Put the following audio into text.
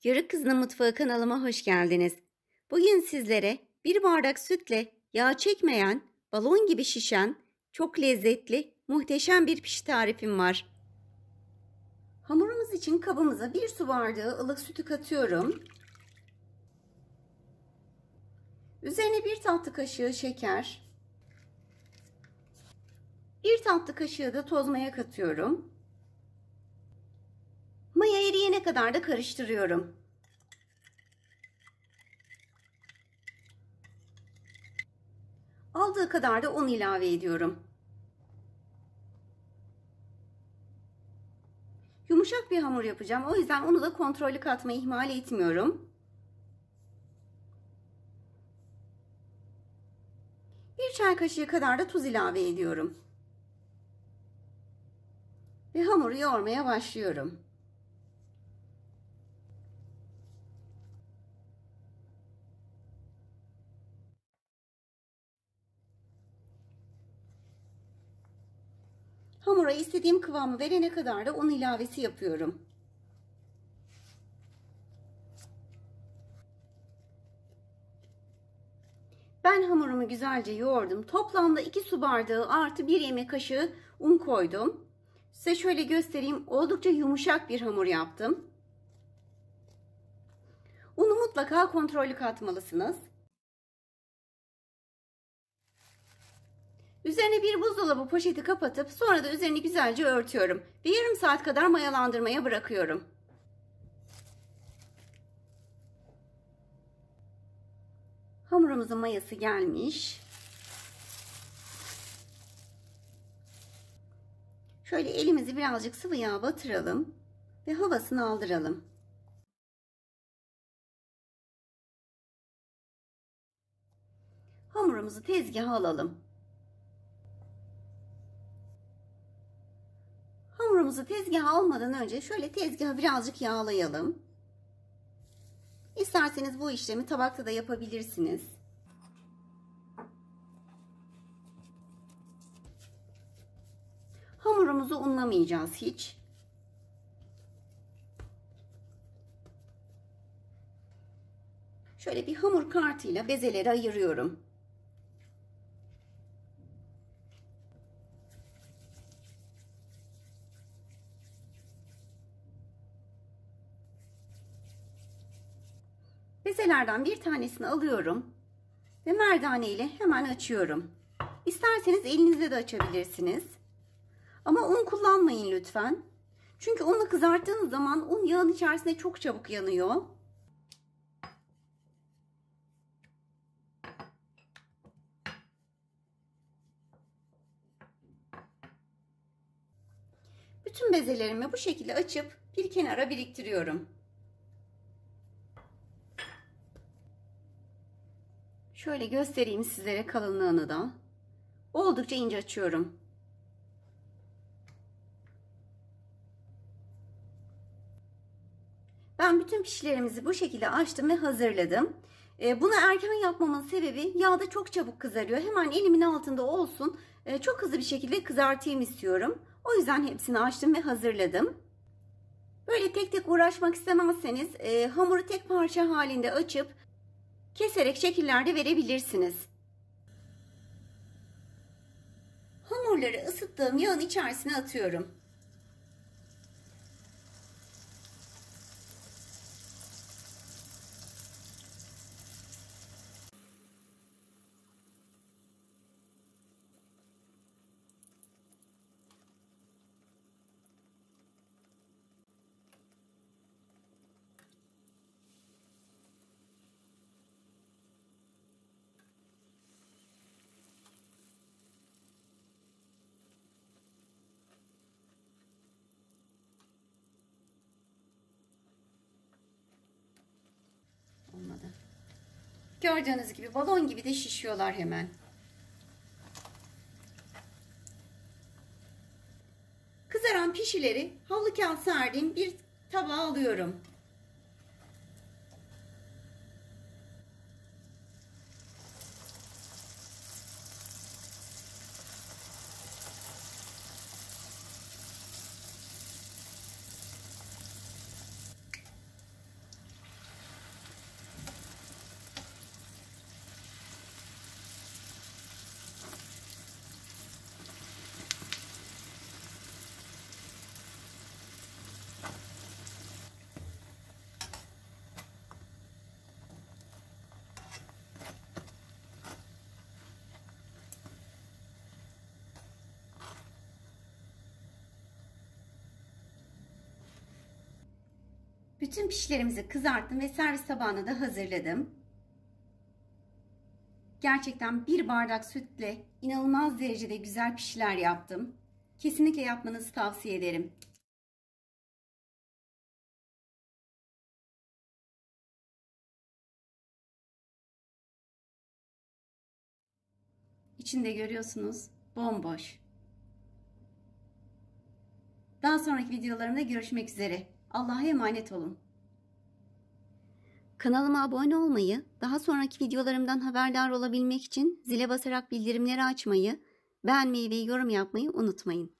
Yörük Kızının Mutfağı kanalıma hoş geldiniz. Bugün sizlere bir bardak sütle yağ çekmeyen, balon gibi şişen, çok lezzetli, muhteşem bir pişi tarifim var. Hamurumuz için kabımıza 1 su bardağı ılık sütü katıyorum. Üzerine 1 tatlı kaşığı şeker, 1 tatlı kaşığı da toz maya katıyorum. Maya eriyene kadar da karıştırıyorum. Aldığı kadar da un ilave ediyorum. Yumuşak bir hamur yapacağım. O yüzden unu da kontrollü katmayı ihmal etmiyorum. 1 çay kaşığı kadar da tuz ilave ediyorum. Ve hamuru yoğurmaya başlıyorum. Hamura istediğim kıvamı verene kadar da un ilavesi yapıyorum. Ben hamurumu güzelce yoğurdum. Toplamda 2 su bardağı artı 1 yemek kaşığı un koydum. Size şöyle göstereyim. Oldukça yumuşak bir hamur yaptım. Unu mutlaka kontrollü katmalısınız. Üzerine bir buzdolabı poşeti kapatıp sonra da üzerini güzelce örtüyorum. Ve yarım saat kadar mayalandırmaya bırakıyorum. Hamurumuzun mayası gelmiş. Şöyle elimizi birazcık sıvı yağ batıralım ve havasını aldıralım. Hamurumuzu tezgaha alalım. Hamurumuzu tezgaha almadan önce şöyle tezgahı birazcık yağlayalım. İsterseniz bu işlemi tabakta da yapabilirsiniz. Hamurumuzu unlamayacağız hiç. Şöyle bir hamur kartıyla bezeleri ayırıyorum. Bezelerden bir tanesini alıyorum ve merdane ile hemen açıyorum. İsterseniz elinizle de açabilirsiniz. Ama un kullanmayın lütfen. Çünkü unla kızarttığınız zaman un yağın içerisinde çok çabuk yanıyor. Bütün bezelerimi bu şekilde açıp bir kenara biriktiriyorum. Şöyle göstereyim sizlere kalınlığını da. Oldukça ince açıyorum. Ben bütün pişilerimizi bu şekilde açtım ve hazırladım. Bunu erken yapmamın sebebi yağda çok çabuk kızarıyor. Hemen elimin altında olsun. Çok hızlı bir şekilde kızartayım istiyorum. O yüzden hepsini açtım ve hazırladım. Böyle tek tek uğraşmak istemezseniz hamuru tek parça halinde açıp keserek şekiller de verebilirsiniz. Hamurları ısıttığım yağın içerisine atıyorum. Olmadı. Gördüğünüz gibi balon gibi de şişiyorlar hemen. Kızaran pişileri havlu kağıt serdiğim bir tabağa alıyorum. Bütün pişlerimizi kızarttım ve servis tabağına da hazırladım. Gerçekten bir bardak sütle inanılmaz derecede güzel pişler yaptım. Kesinlikle yapmanızı tavsiye ederim. İçinde görüyorsunuz, bomboş. Daha sonraki videolarımda görüşmek üzere. Allah'a emanet olun. Kanalıma abone olmayı, daha sonraki videolarımdan haberdar olabilmek için zile basarak bildirimleri açmayı, beğenmeyi ve yorum yapmayı unutmayın.